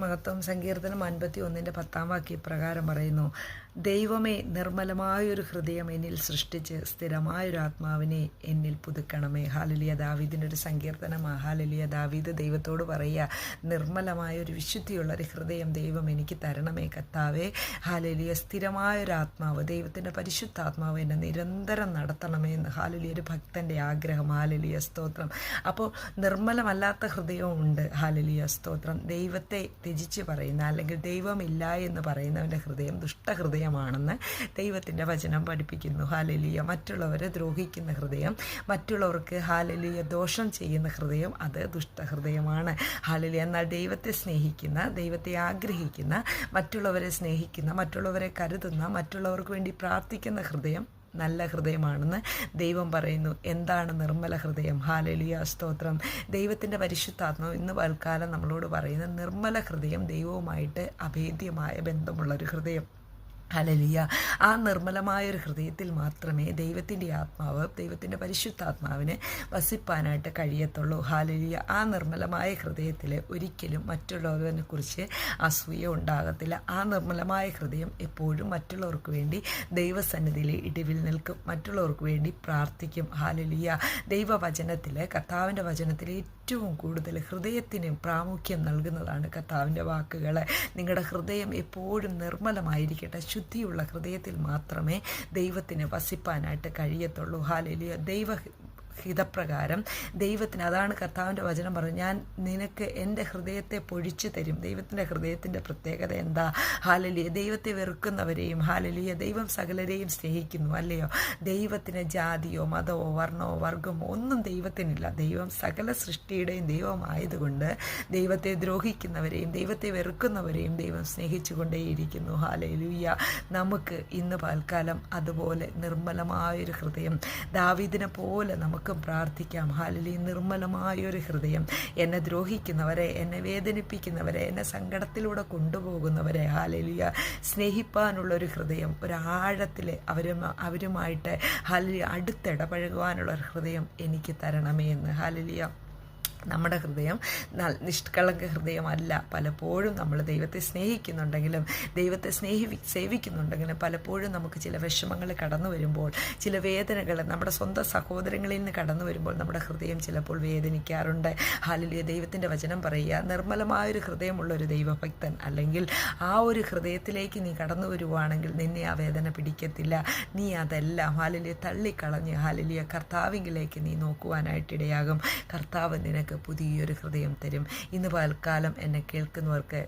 മഹത്വം സങ്കീർത്തനം 51:10 ഇപ്രകാരം പറയുന്നു: ദൈവമേ, നിർമ്മലമായൊരു ഹൃദയം എന്നിൽ സൃഷ്ടിച്ച് സ്ഥിരമായൊരു ആത്മാവിനെ എന്നിൽ പുതുക്കണമേ. ഹാലലിയ. ദാവീദിൻ്റെ ഒരു സങ്കീർത്തനമാണ്. ഹാലലിയ. ദാവീദ് ദൈവത്തോട് പറയുക, നിർമ്മലമായൊരു വിശുദ്ധിയുള്ളൊരു ഹൃദയം ദൈവം എനിക്ക് തരണമേ കർത്താവേ. ഹാലലിയ. സ്ഥിരമായൊരു ആത്മാവ്, ദൈവത്തിൻ്റെ പരിശുദ്ധാത്മാവ് എന്നെ നിരന്തരം നടത്തണമേ എന്ന് ഹാലലിയ ഒരു ഭക്തൻ്റെ ആഗ്രഹം. ഹാലലിയ. സ്തോത്രം. അപ്പോൾ നിർമ്മലമല്ലാത്ത ഹൃദയവും ഉണ്ട്. ഹാലലിയ. സ്തോത്രം. ദൈവത്തെ ത്യജിച്ച് പറയുന്ന, അല്ലെങ്കിൽ ദൈവമില്ല എന്ന് പറയുന്നവൻ്റെ ഹൃദയം ദുഷ്ടഹൃദയമാണെന്ന് ദൈവത്തിൻ്റെ വചനം പഠിപ്പിക്കുന്നു. ഹാലലിയ. മറ്റുള്ളവരെ ദ്രോഹിക്കുന്ന ഹൃദയം, മറ്റുള്ളവർക്ക് ഹാലലിയ ദോഷം ചെയ്യുന്ന ഹൃദയം, അത് ദുഷ്ടഹൃദയമാണ്. ഹാലലിയ. എന്നാൽ ദൈവത്തെ സ്നേഹിക്കുന്ന, ദൈവത്തെ ആഗ്രഹിക്കുന്ന, മറ്റുള്ളവരെ സ്നേഹിക്കുന്ന, മറ്റുള്ളവരെ കരുതുന്ന, മറ്റുള്ളവർക്ക് വേണ്ടി പ്രാർത്ഥിക്കുന്ന ഹൃദയം നല്ല ഹൃദയമാണെന്ന് ദൈവം പറയുന്നു. എന്താണ് നിർമ്മല ഹൃദയം? ഹാലലിയ. സ്തോത്രം. ദൈവത്തിൻ്റെ പരിശുദ്ധാത്മാവ് ഇന്ന് പൽക്കാലം നമ്മളോട് പറയുന്ന നിർമ്മല ഹൃദയം ദൈവവുമായിട്ട് അഭേദ്യമായ ബന്ധമുള്ളൊരു ഹൃദയം. ഹല്ലേലൂയ. ആ നിർമ്മലമായൊരു ഹൃദയത്തിൽ മാത്രമേ ദൈവത്തിൻ്റെ ആത്മാവ്, ദൈവത്തിൻ്റെ പരിശുദ്ധാത്മാവിന് വസിപ്പാനായിട്ട് കഴിയത്തുള്ളൂ. ഹല്ലേലൂയ. ആ നിർമ്മലമായ ഹൃദയത്തിൽ ഒരിക്കലും മറ്റുള്ളവരെ കുറിച്ച് അസൂയ ഉണ്ടാകത്തില്ല. ആ നിർമ്മലമായ ഹൃദയം എപ്പോഴും മറ്റുള്ളവർക്ക് വേണ്ടി ദൈവസന്നിധിയിൽ ഇടിവിൽ നിൽക്കും, മറ്റുള്ളവർക്ക് വേണ്ടി പ്രാർത്ഥിക്കും. ഹല്ലേലൂയ. ദൈവവചനത്തിൽ, കർത്താവിൻ്റെ വചനത്തിൽ ഏറ്റവും കൂടുതൽ ഹൃദയത്തിന് പ്രാമുഖ്യം നൽകുന്നതാണ് കർത്താവിൻ്റെ വാക്കുകൾ. നിങ്ങളുടെ ഹൃദയം എപ്പോഴും നിർമ്മലമായിരിക്കട്ടെ. ശുദ്ധിയുള്ള ഹൃദയത്തിൽ മാത്രമേ ദൈവത്തിന് വസിപ്പാനായിട്ട് കഴിയത്തുള്ളൂ. ഹാലലിയ. ഹിതപ്രകാരം ദൈവത്തിന്, അതാണ് കർത്താവിൻ്റെ വചനം പറഞ്ഞു, ഞാൻ നിനക്ക് എൻ്റെ ഹൃദയത്തെ പൊഴിച്ചു തരും. ദൈവത്തിൻ്റെ ഹൃദയത്തിൻ്റെ പ്രത്യേകത എന്താ? ഹാലലിയ. ദൈവത്തെ വെറുക്കുന്നവരെയും, ഹാലലിയ, ദൈവം സകലരെയും സ്നേഹിക്കുന്നു, അല്ലയോ? ദൈവത്തിന് ജാതിയോ മതമോ വർണ്ണമോ വർഗമോ ഒന്നും ദൈവത്തിനില്ല. ദൈവം സകല സൃഷ്ടിയുടെയും ദൈവമായതുകൊണ്ട് ദൈവത്തെ ദ്രോഹിക്കുന്നവരെയും ദൈവത്തെ വെറുക്കുന്നവരെയും ദൈവം സ്നേഹിച്ചു കൊണ്ടേയിരിക്കുന്നു. ഹാലലിയ. നമുക്ക് ഇന്ന് പൽക്കാലം അതുപോലെ നിർമ്മലമായൊരു ഹൃദയം, ദാവീദിനെ പോലെ നമുക്ക് പ്രാർത്ഥിക്കാം. ഹാലലിയ. നിർമ്മലമായൊരു ഹൃദയം, എന്നെ ദ്രോഹിക്കുന്നവരെ, എന്നെ വേദനിപ്പിക്കുന്നവരെ, എന്നെ സങ്കടത്തിലൂടെ കൊണ്ടുപോകുന്നവരെ ഹാലലിയ സ്നേഹിപ്പാനുള്ളൊരു ഹൃദയം, ഒരാഴത്തിൽ അവരുമായിട്ട് ഹാലലിയ അടുത്തിടപഴകുവാനുള്ളൊരു ഹൃദയം എനിക്ക് തരണമേ എന്ന്. ഹാലലിയ. നമ്മുടെ ഹൃദയം നിഷ്കളങ്ക ഹൃദയമല്ല. പലപ്പോഴും നമ്മൾ ദൈവത്തെ സ്നേഹിക്കുന്നുണ്ടെങ്കിലും, ദൈവത്തെ സേവിക്കുന്നുണ്ടെങ്കിലും പലപ്പോഴും നമുക്ക് ചില വിഷമങ്ങൾ കടന്നു വരുമ്പോൾ, ചില വേദനകൾ നമ്മുടെ സ്വന്തം സഹോദരങ്ങളിൽ നിന്ന് കടന്നു വരുമ്പോൾ നമ്മുടെ ഹൃദയം ചിലപ്പോൾ വേദനിക്കാറുണ്ട്. ഹാലലിയ. ദൈവത്തിൻ്റെ വചനം പറയുക, നിർമ്മലമായൊരു ഹൃദയമുള്ളൊരു ദൈവഭക്തൻ, അല്ലെങ്കിൽ ആ ഒരു ഹൃദയത്തിലേക്ക് നീ കടന്നു വരുവാണെങ്കിൽ നിന്നെ ആ വേദന പിടിക്കത്തില്ല. നീ അതെല്ലാം ഹാലലിയ തള്ളിക്കളഞ്ഞ് ഹാലലിയ കർത്താവിങ്കിലേക്ക് നീ നോക്കുവാനായിട്ടിടയാകും. കർത്താവ് നിനക്ക് പുതിയൊരു ഹൃദയം തരും. ഇന്ന് പൽക്കാലം എന്നെ കേൾക്കുന്നവർക്ക്